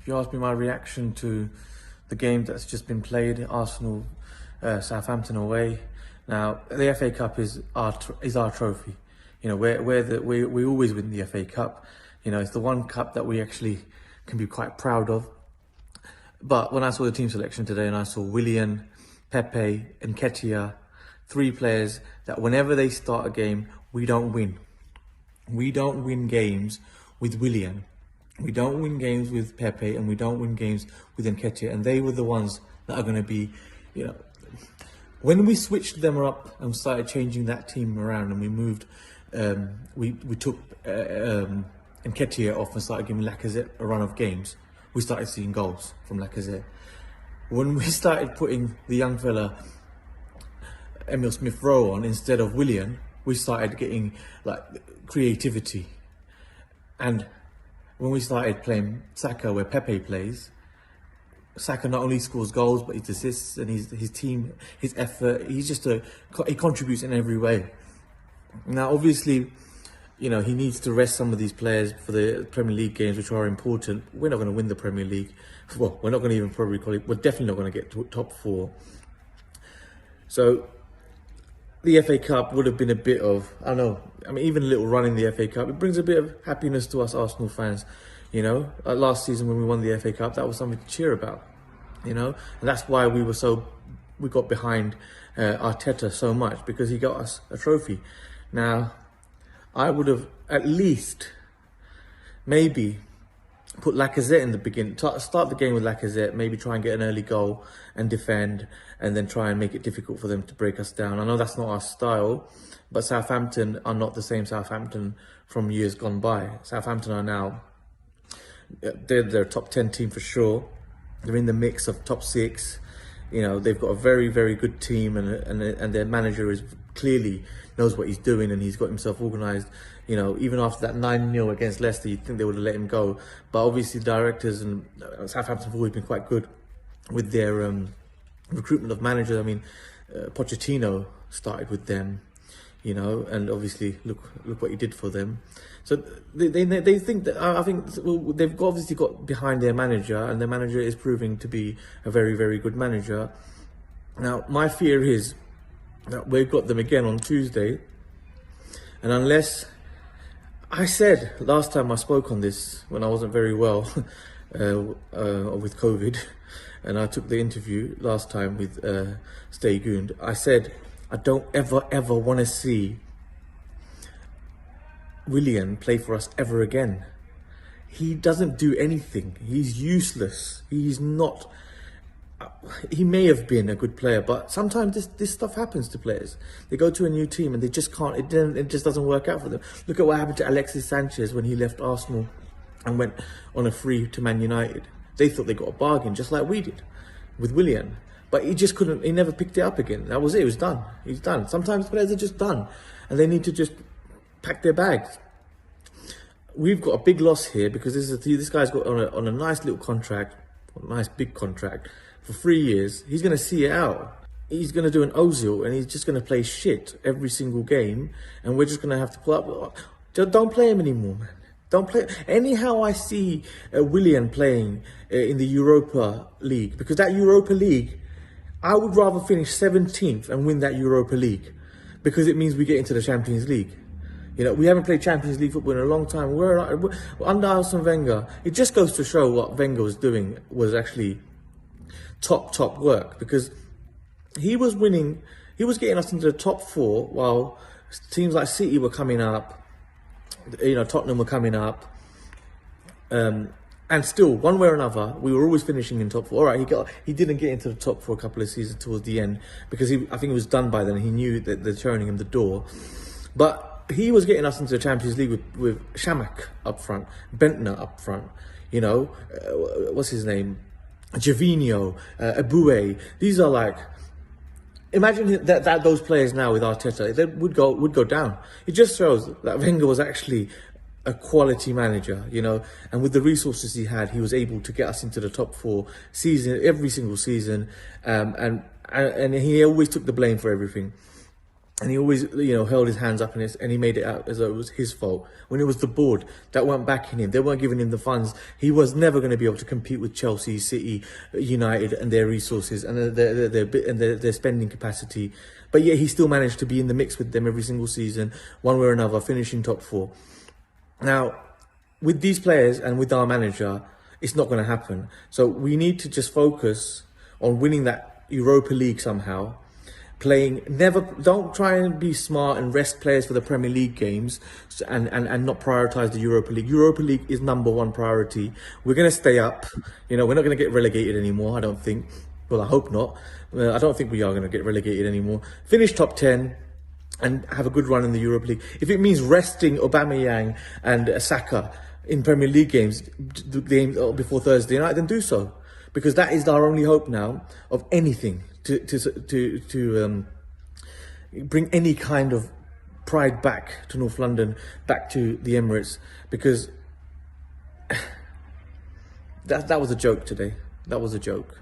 If you ask me my reaction to the game that's just been played, Arsenal, Southampton away. Now the FA Cup is our trophy. You know, we always win the FA Cup. You know, it's the one cup that we actually can be quite proud of. But when I saw the team selection today and I saw Willian, Pepe and Nketiah, 3 players that whenever they start a game, we don't win. We don't win games with Willian. We don't win games with Pepe, and we don't win games with Nketiah. And they were the ones that are going to be, you know, when we switched them up and started changing that team around, and we moved, we took Nketiah off and started giving Lacazette a run of games. We started seeing goals from Lacazette. When we started putting the young fella Emil Smith-Rowe on instead of Willian, we started getting like creativity. And when we started playing Saka where Pepe plays, Saka not only scores goals, but his assists and his team, his effort, he contributes in every way. Now, obviously, you know, he needs to rest some of these players for the Premier League games, which are important. We're not going to win the Premier League. Well, we're not going to even probably call it. We're definitely not going to get to top 4. So the FA Cup would have been a bit of, I don't know, I mean, even a little run in the FA Cup, it brings a bit of happiness to us Arsenal fans, you know. Like last season when we won the FA Cup, that was something to cheer about, you know. And that's why we got behind Arteta so much, because he got us a trophy. Now, I would have at least maybe put Lacazette in the beginning, start the game with Lacazette, maybe try and get an early goal and defend, and then try and make it difficult for them to break us down. I know that's not our style, but Southampton are not the same Southampton from years gone by. Southampton are now, they're a top 10 team for sure. They're in the mix of top 6. You know, they've got a very, very good team, and their manager is clearly knows what he's doing, and he's got himself organised. You know, even after that 9-0 against Leicester, you'd think they would have let him go. But obviously, directors and Southampton have always been quite good with their recruitment of managers. I mean, Pochettino started with them, you know, and obviously look what he did for them. So they think that, I think they've obviously got behind their manager, and their manager is proving to be a very, very good manager. Now, my fear is that we've got them again on Tuesday, and unless, I said last time I spoke on this when I wasn't very well with COVID, and I took the interview last time with Stay Gooned, I said I don't ever want to see Willian play for us ever again. He doesn't do anything. He's useless. He's not. He may have been a good player, but sometimes this stuff happens to players. They go to a new team and they just can't. It just doesn't work out for them. Look at what happened to Alexis Sanchez when he left Arsenal and went on a free to Man United. They thought they got a bargain, just like we did with Willian. But he just couldn't. He never picked it up again. That was it. It was done. He's done. Sometimes players are just done, and they need to just pack their bags. We've got a big loss here because this guy's got on a nice little contract, a nice big contract for 3 years. He's going to see it out. He's going to do an Ozil, and he's just going to play shit every single game, and we're just going to have to pull up. Don't play him anymore, man. Don't play. Anyhow, I see Willian playing in the Europa League, because that Europa League, I would rather finish 17th and win that Europa League, because it means we get into the Champions League. You know, we haven't played Champions League football in a long time. We're under Arsene Wenger. It just goes to show what Wenger was doing was actually top work, because he was winning. He was getting us into the top 4 while teams like City were coming up. You know, Tottenham were coming up. And still, one way or another, we were always finishing in top 4. All right, he didn't get into the top for a couple of seasons towards the end, because I think it was done by then. He knew that they're showing him the door. But he was getting us into the Champions League with Shamak up front, Bentner up front, you know, what's his name? Javinho, Abue. These are like, imagine that those players now with Arteta, they would go down. It just shows that Wenger was actually a quality manager, you know, and with the resources he had, he was able to get us into the top 4 every single season, and he always took the blame for everything. And he always, held his hands up and he made it out as though it was his fault. When it was the board that weren't backing him, they weren't giving him the funds. He was never going to be able to compete with Chelsea, City, United, and their resources and their spending capacity. But yet he still managed to be in the mix with them every single season, one way or another, finishing top 4. Now, with these players and with our manager, it's not going to happen. So we need to just focus on winning that Europa League somehow. Don't try and be smart and rest players for the Premier League games and not prioritise the Europa League. Europa League is #1 priority. We're going to stay up. We're not going to get relegated anymore, I don't think. Well, I hope not. I don't think we are going to get relegated anymore. Finish top 10 and have a good run in the Europa League. If it means resting Aubameyang and Saka in Premier League games, the game before Thursday night, then do so. Because that is our only hope now of anything to bring any kind of pride back to North London, back to the Emirates, because that was a joke today. That was a joke.